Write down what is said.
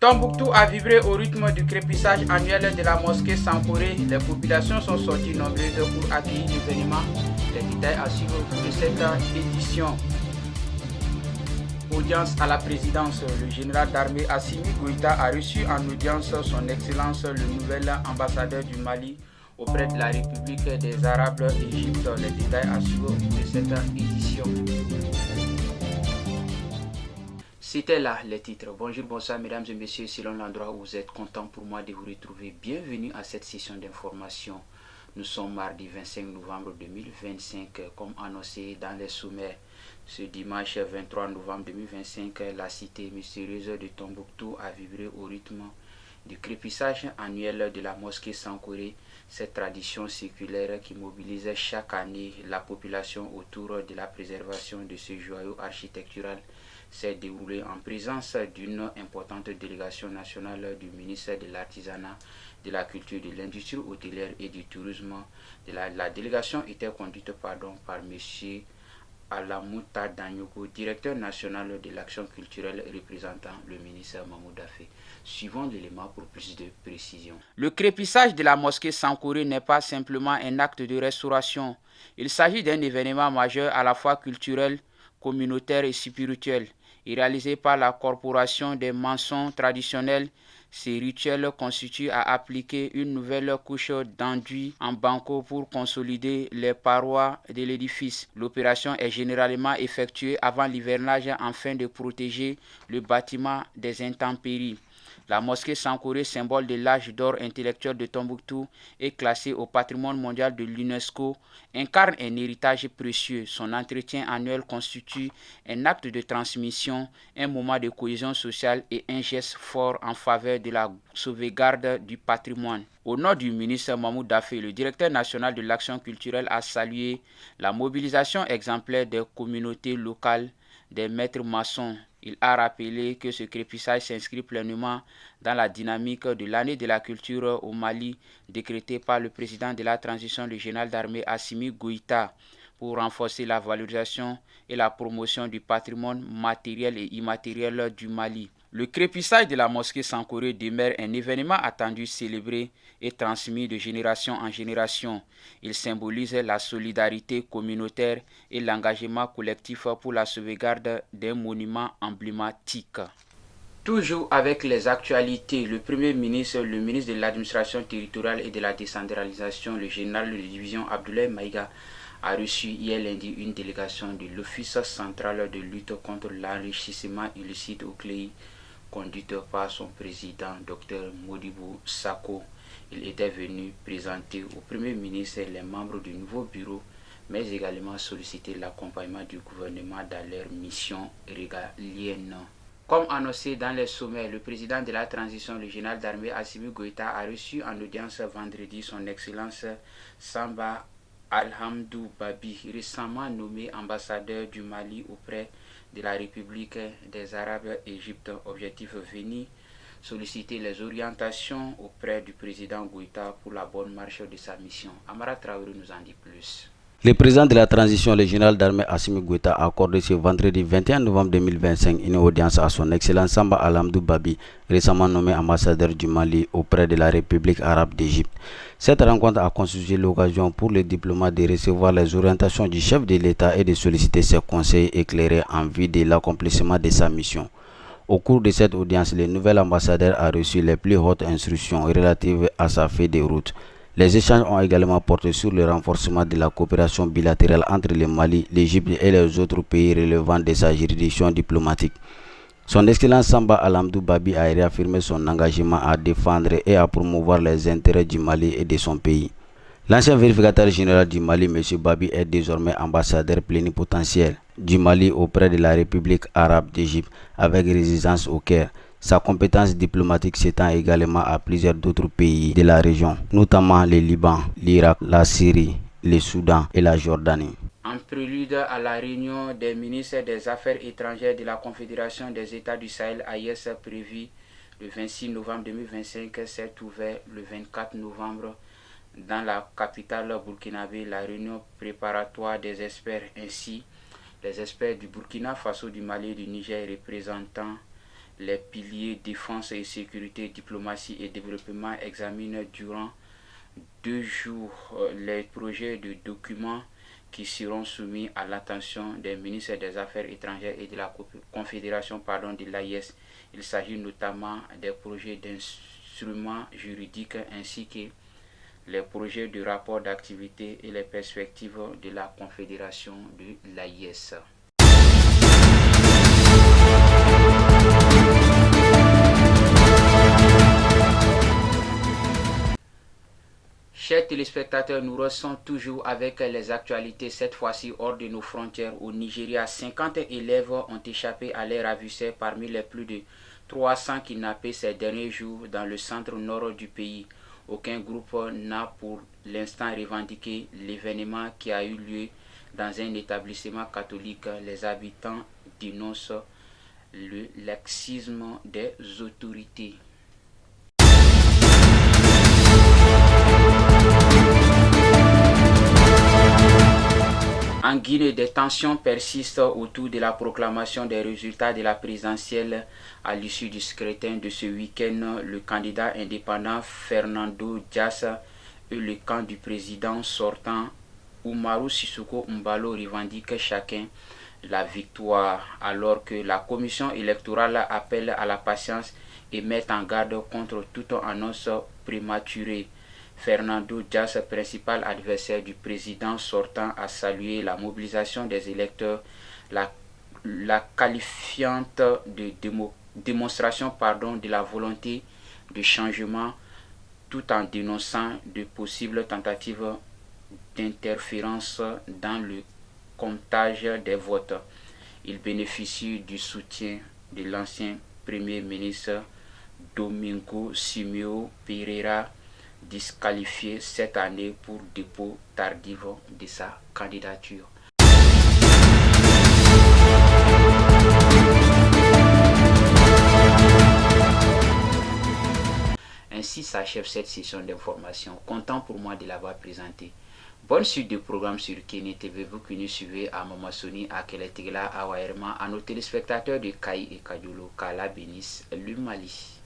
Tombouctou a vibré au rythme du crépissage annuel de la mosquée Sankoré. Les populations sont sorties nombreuses pour accueillir l'événement. Les détails à suivre au cours de cette édition. Audience à la présidence, le général d'armée Assimi Goïta a reçu en audience son excellence le nouvel ambassadeur du Mali auprès de la République des Arabes d'Égypte. Les détails à suivre au cours de cette édition. C'était là les titres. Bonjour, bonsoir mesdames et messieurs, selon l'endroit où vous êtes, content pour moi de vous retrouver. Bienvenue à cette session d'information. Nous sommes mardi 25 novembre 2025, comme annoncé dans les sommaires. Ce dimanche 23 novembre 2025, la cité mystérieuse de Tombouctou a vibré au rythme du crépissage annuel de la mosquée Sankoré. Cette tradition séculaire qui mobilise chaque année la population autour de la préservation de ce joyau architectural s'est déroulée en présence d'une importante délégation nationale du ministère de l'Artisanat, de la Culture, de l'Industrie hôtelière et du Tourisme. La délégation était conduite par M. Alamouta Danyoko, directeur national de l'action culturelle représentant le ministère Mahmoud Daffé. Suivons l'élément pour plus de précision. Le crépissage de la mosquée Sankoré n'est pas simplement un acte de restauration. Il s'agit d'un événement majeur à la fois culturel, communautaire et spirituel. Réalisé par la corporation des maçons traditionnels, ces rituels constituent à appliquer une nouvelle couche d'enduit en banco pour consolider les parois de l'édifice. L'opération est généralement effectuée avant l'hivernage afin de protéger le bâtiment des intempéries. La mosquée Sankoré, symbole de l'âge d'or intellectuel de Tombouctou, est classée au patrimoine mondial de l'UNESCO, incarne un héritage précieux. Son entretien annuel constitue un acte de transmission, un moment de cohésion sociale et un geste fort en faveur de la sauvegarde du patrimoine. Au nom du ministre Mahmoud Daffé, le directeur national de l'action culturelle a salué la mobilisation exemplaire des communautés locales, des maîtres maçons. Il a rappelé que ce crépissage s'inscrit pleinement dans la dynamique de l'année de la culture au Mali, décrétée par le président de la transition, le général d'armée Assimi Goïta, pour renforcer la valorisation et la promotion du patrimoine matériel et immatériel du Mali. Le crépissage de la mosquée Sankoré demeure un événement attendu, célébré et transmis de génération en génération. Il symbolise la solidarité communautaire et l'engagement collectif pour la sauvegarde d'un monument emblématique. Toujours avec les actualités, le Premier ministre, le ministre de l'Administration territoriale et de la décentralisation, le général de division Abdoulaye Maïga, a reçu hier lundi une délégation de l'Office central de lutte contre l'enrichissement illicite au CLEI, conduite par son président, Dr Modibo Sako. Il était venu présenter au Premier ministre les membres du nouveau bureau, mais également solliciter l'accompagnement du gouvernement dans leur mission régalienne. Comme annoncé dans les sommets, le président de la transition, le général d'armée Assimi Goïta, a reçu en audience vendredi son Excellence Samba Alhamdou Babi, récemment nommé ambassadeur du Mali auprès de la République des Arabes d'Égypte. Objectif venir solliciter les orientations auprès du président Goïta pour la bonne marche de sa mission. Amara Traoré nous en dit plus. Le président de la transition, le général d'armée Assimi Goïta, a accordé ce vendredi 21 novembre 2025 une audience à son excellence Samba Alhamdou Babi, récemment nommé ambassadeur du Mali auprès de la République arabe d'Égypte. Cette rencontre a constitué l'occasion pour les diplomates de recevoir les orientations du chef de l'État et de solliciter ses conseils éclairés en vue de l'accomplissement de sa mission. Au cours de cette audience, le nouvel ambassadeur a reçu les plus hautes instructions relatives à sa feuille de route. Les échanges ont également porté sur le renforcement de la coopération bilatérale entre le Mali, l'Égypte et les autres pays relevant de sa juridiction diplomatique. Son Excellence Samba Alhamdou Babi a réaffirmé son engagement à défendre et à promouvoir les intérêts du Mali et de son pays. L'ancien vérificateur général du Mali, M. Babi, est désormais ambassadeur plénipotentiaire du Mali auprès de la République arabe d'Égypte avec résidence au Caire. Sa compétence diplomatique s'étend également à plusieurs d'autres pays de la région, notamment le Liban, l'Irak, la Syrie, le Soudan et la Jordanie. En prélude à la réunion des ministres des Affaires étrangères de la Confédération des États du Sahel, AES, prévue le 26 novembre 2025, s'est ouvert le 24 novembre dans la capitale burkinabé. La réunion préparatoire des experts, ainsi les experts du Burkina Faso, du Mali et du Niger représentant Les piliers défense et sécurité, diplomatie et développement examinent durant 2 jours les projets de documents qui seront soumis à l'attention des ministres des Affaires étrangères et de la Confédération de l'AIS. Il s'agit notamment des projets d'instruments juridiques ainsi que les projets de rapport d'activité et les perspectives de la Confédération de l'AIS. Chers téléspectateurs, nous restons toujours avec les actualités, cette fois-ci hors de nos frontières. Au Nigeria, 50 élèves ont échappé à leurs ravisseurs parmi les plus de 300 kidnappés ces derniers jours dans le centre-nord du pays. Aucun groupe n'a pour l'instant revendiqué l'événement qui a eu lieu dans un établissement catholique. Les habitants dénoncent le laxisme des autorités. En Guinée, des tensions persistent autour de la proclamation des résultats de la présidentielle à l'issue du scrutin de ce week-end. Le candidat indépendant Fernando Dias et le camp du président sortant Umaru Sissoco Embalo revendiquent chacun la victoire, alors que la commission électorale appelle à la patience et met en garde contre toute annonce prématurée. Fernando Dias, principal adversaire du président sortant, a salué la mobilisation des électeurs, la qualifiante de démonstration de la volonté de changement, tout en dénonçant de possibles tentatives d'interférence dans le comptage des votes. Il bénéficie du soutien de l'ancien Premier ministre Domingo Simão Pereira, disqualifié cette année pour dépôt tardif de sa candidature. Ainsi s'achève cette session d'information. Content pour moi de l'avoir présenté. Bonne suite de programme sur Kenya TV. Vous qui nous suivez à Mamasoni, à Keletigla, à Waerma, à nos téléspectateurs de Kaï et Kadjolo, qu'Allah bénisse le Mali.